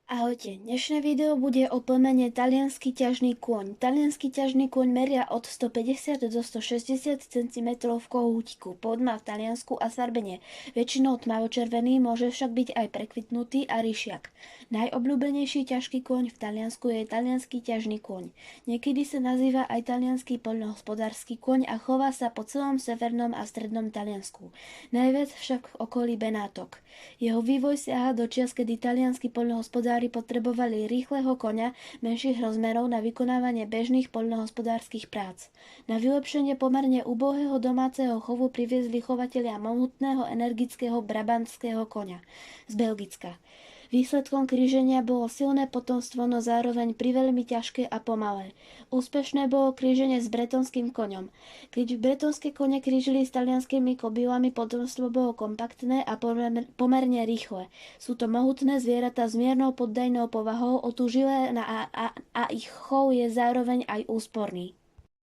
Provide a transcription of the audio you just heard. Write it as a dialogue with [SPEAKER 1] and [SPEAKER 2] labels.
[SPEAKER 1] Ahojte, dnešné video bude o plemene taliansky ťažný kôň. Taliansky ťažný kôň meria od 150 do 160 cm v kohútiku. Pôvod má v Taliansku a Sardine. Väčšinou tmavočervený, môže však byť aj prekvitnutý a ryšiak. Najobľúbenejší ťažký kôň v Taliansku je taliansky ťažný kôň. Niekedy sa nazýva aj taliansky poľnohospodársky kôň a chová sa po celom severnom a strednom Taliansku. Najviac však v okolí Benátok. Jeho vývoj siaha do čias, kedy taliansky poľnohospodári potrebovali rýchleho koňa menších rozmerov na vykonávanie bežných poľnohospodárskych prác. Na vylepšenie pomerne ubohého domáceho chovu priviezli chovatelia mohutného energického brabantského koňa z Belgicka. Výsledkom kríženia bolo silné potomstvo, no zároveň priveľmi ťažké a pomalé. Úspešné bolo kríženie s bretonským koňom. Keď bretonské kone krížili s talianskými kobylami, potomstvo bolo kompaktné a pomerne rýchle. Sú to mohutné zvieratá s miernou poddajnou povahou, otúžilé a ich chov je zároveň aj úsporný.